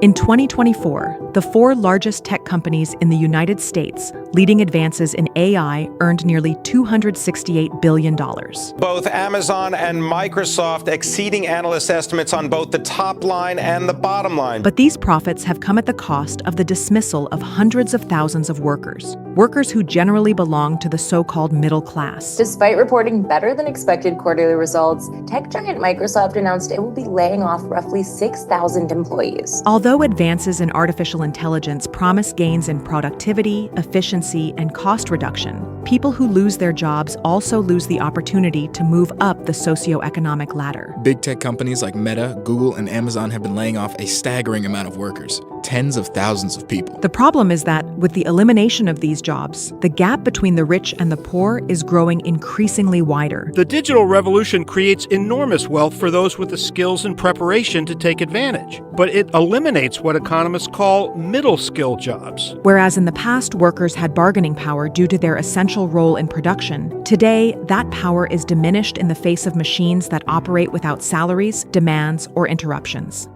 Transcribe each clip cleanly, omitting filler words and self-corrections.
In 2024, the four largest tech companies in the United States leading advances in AI earned nearly $268 billion. Both Amazon and Microsoft exceeding analyst estimates on both the top line and the bottom line. But these profits have come at the cost of the dismissal of hundreds of thousands of workers who generally belong to the so-called middle class. Despite reporting better than expected quarterly results, tech giant Microsoft announced it will be laying off roughly 6,000 employees. Although advances in artificial intelligence promise gains in productivity, efficiency, and cost reduction, people who lose their jobs also lose the opportunity to move up the socioeconomic ladder. Big tech companies like Meta, Google, and Amazon have been laying off a staggering amount of workers, tens of thousands of people. The problem is that with the elimination of these jobs, the gap between the rich and the poor is growing increasingly wider. The digital revolution creates enormous wealth for those with the skills and preparation to take advantage, but it eliminates what economists call middle-skill jobs. Whereas in the past, workers had bargaining power due to their essential role in production, today that power is diminished in the face of machines that operate without salaries, demands, or interruptions.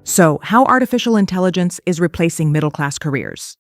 So, how artificial intelligence is replacing middle-class careers?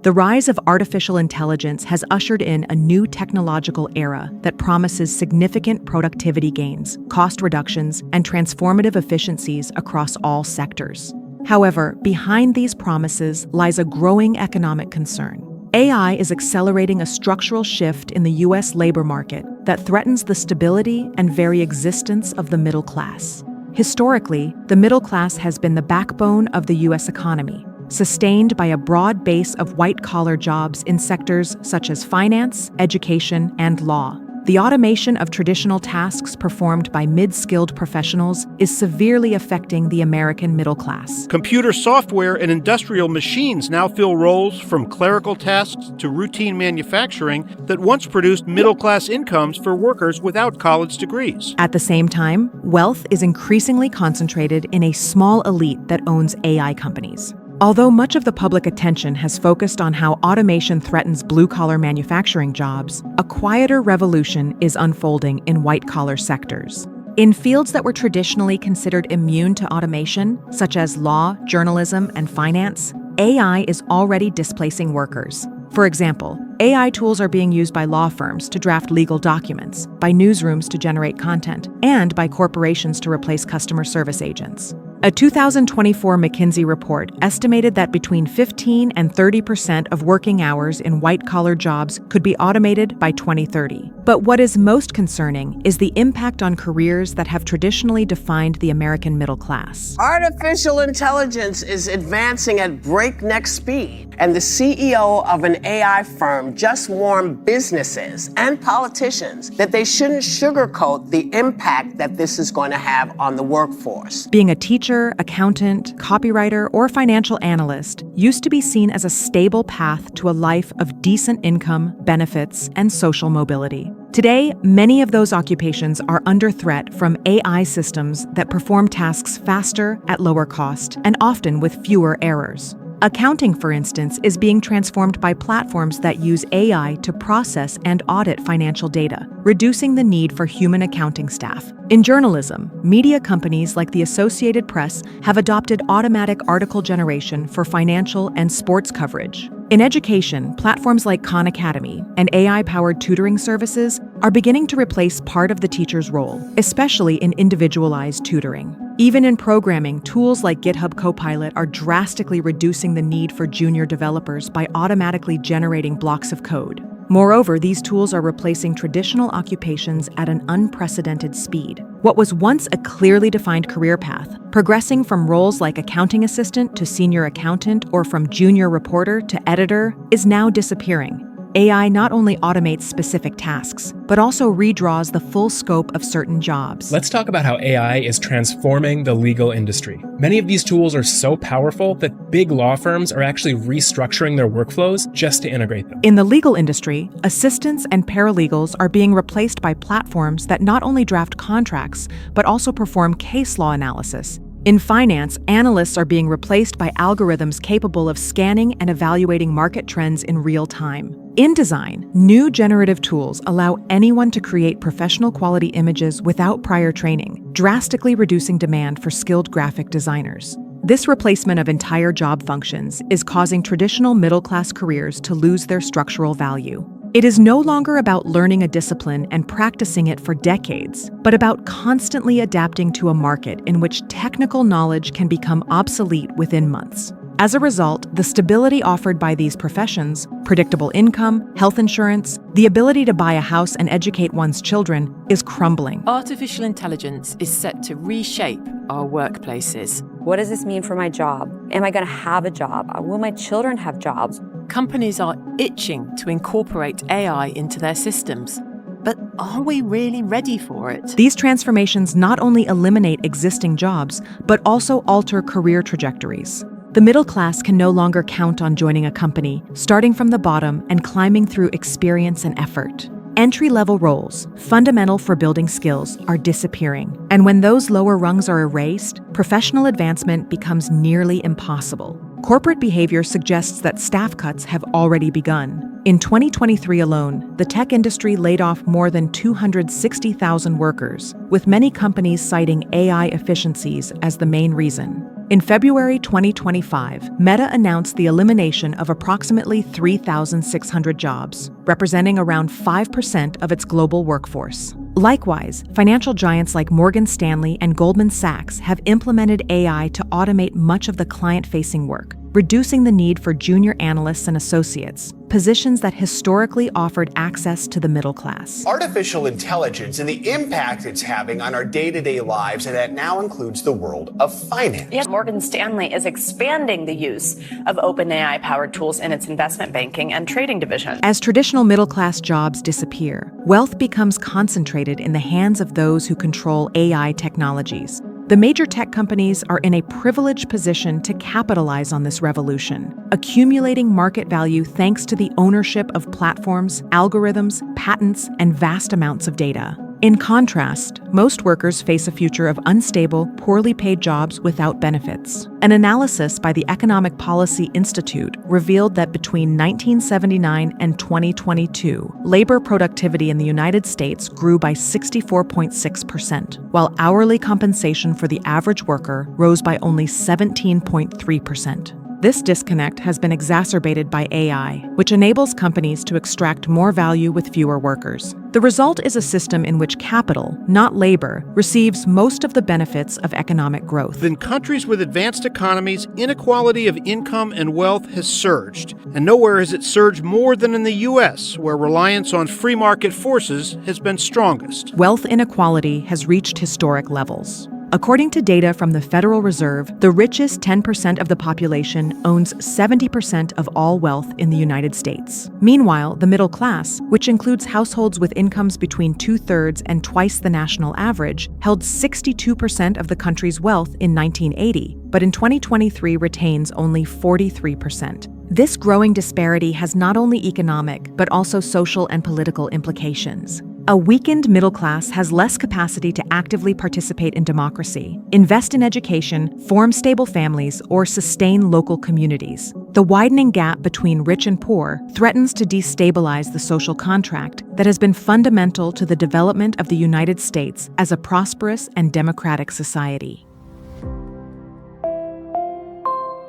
The rise of artificial intelligence has ushered in a new technological era that promises significant productivity gains, cost reductions, and transformative efficiencies across all sectors. However, behind these promises lies a growing economic concern. AI is accelerating a structural shift in the U.S. labor market that threatens the stability and very existence of the middle class. Historically, the middle class has been the backbone of the U.S. economy, sustained by a broad base of white-collar jobs in sectors such as finance, education, and law. The automation of traditional tasks performed by mid-skilled professionals is severely affecting the American middle class. Computer software and industrial machines now fill roles from clerical tasks to routine manufacturing that once produced middle-class incomes for workers without college degrees. At the same time, wealth is increasingly concentrated in a small elite that owns AI companies. Although much of the public attention has focused on how automation threatens blue-collar manufacturing jobs, a quieter revolution is unfolding in white-collar sectors. In fields that were traditionally considered immune to automation, such as law, journalism, and finance, AI is already displacing workers. For example, AI tools are being used by law firms to draft legal documents, by newsrooms to generate content, and by corporations to replace customer service agents. A 2024 McKinsey report estimated that between 15 and 30% of working hours in white-collar jobs could be automated by 2030. But what is most concerning is the impact on careers that have traditionally defined the American middle class. Artificial intelligence is advancing at breakneck speed, and the CEO of an AI firm just warned businesses and politicians that they shouldn't sugarcoat the impact that this is going to have on the workforce. Being a teacher, accountant, copywriter, or financial analyst used to be seen as a stable path to a life of decent income, benefits, and social mobility. Today, many of those occupations are under threat from AI systems that perform tasks faster, at lower cost, and often with fewer errors. Accounting, for instance, is being transformed by platforms that use AI to process and audit financial data, reducing the need for human accounting staff. In journalism, media companies like the Associated Press have adopted automatic article generation for financial and sports coverage. In education, platforms like Khan Academy and AI-powered tutoring services are beginning to replace part of the teacher's role, especially in individualized tutoring. Even in programming, tools like GitHub Copilot are drastically reducing the need for junior developers by automatically generating blocks of code. Moreover, these tools are replacing traditional occupations at an unprecedented speed. What was once a clearly defined career path, progressing from roles like accounting assistant to senior accountant or from junior reporter to editor, is now disappearing. AI not only automates specific tasks, but also redraws the full scope of certain jobs. Let's talk about how AI is transforming the legal industry. Many of these tools are so powerful that big law firms are actually restructuring their workflows just to integrate them. In the legal industry, assistants and paralegals are being replaced by platforms that not only draft contracts, but also perform case law analysis. In finance, analysts are being replaced by algorithms capable of scanning and evaluating market trends in real time. In design, new generative tools allow anyone to create professional quality images without prior training, drastically reducing demand for skilled graphic designers. This replacement of entire job functions is causing traditional middle-class careers to lose their structural value. It is no longer about learning a discipline and practicing it for decades, but about constantly adapting to a market in which technical knowledge can become obsolete within months. As a result, the stability offered by these professions, predictable income, health insurance, the ability to buy a house and educate one's children, is crumbling. Artificial intelligence is set to reshape our workplaces. What does this mean for my job? Am I going to have a job? Will my children have jobs? Companies are itching to incorporate AI into their systems. But are we really ready for it? These transformations not only eliminate existing jobs, but also alter career trajectories. The middle class can no longer count on joining a company, starting from the bottom and climbing through experience and effort. Entry-level roles, fundamental for building skills, are disappearing. And when those lower rungs are erased, professional advancement becomes nearly impossible. Corporate behavior suggests that staff cuts have already begun. In 2023 alone, the tech industry laid off more than 260,000 workers, with many companies citing AI efficiencies as the main reason. In February 2025, Meta announced the elimination of approximately 3,600 jobs, representing around 5% of its global workforce. Likewise, financial giants like Morgan Stanley and Goldman Sachs have implemented AI to automate much of the client-facing work, reducing the need for junior analysts and associates, positions that historically offered access to the middle class. Artificial intelligence and the impact it's having on our day-to-day lives, and that now includes the world of finance. Yes, Morgan Stanley is expanding the use of OpenAI-powered tools in its investment banking and trading division. As traditional middle-class jobs disappear, wealth becomes concentrated in the hands of those who control AI technologies. The major tech companies are in a privileged position to capitalize on this revolution, accumulating market value thanks to the ownership of platforms, algorithms, patents, and vast amounts of data. In contrast, most workers face a future of unstable, poorly paid jobs without benefits. An analysis by the Economic Policy Institute revealed that between 1979 and 2022, labor productivity in the United States grew by 64.6%, while hourly compensation for the average worker rose by only 17.3%. This disconnect has been exacerbated by AI, which enables companies to extract more value with fewer workers. The result is a system in which capital, not labor, receives most of the benefits of economic growth. In countries with advanced economies, inequality of income and wealth has surged, and nowhere has it surged more than in the U.S., where reliance on free market forces has been strongest. Wealth inequality has reached historic levels. According to data from the Federal Reserve, the richest 10% of the population owns 70% of all wealth in the United States. Meanwhile, the middle class, which includes households with incomes between 2/3 and twice the national average, held 62% of the country's wealth in 1980, but in 2023 retains only 43%. This growing disparity has not only economic, but also social and political implications. A weakened middle class has less capacity to actively participate in democracy, invest in education, form stable families, or sustain local communities. The widening gap between rich and poor threatens to destabilize the social contract that has been fundamental to the development of the United States as a prosperous and democratic society.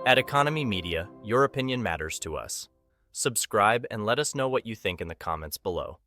At Economy Media, your opinion matters to us. Subscribe and let us know what you think in the comments below.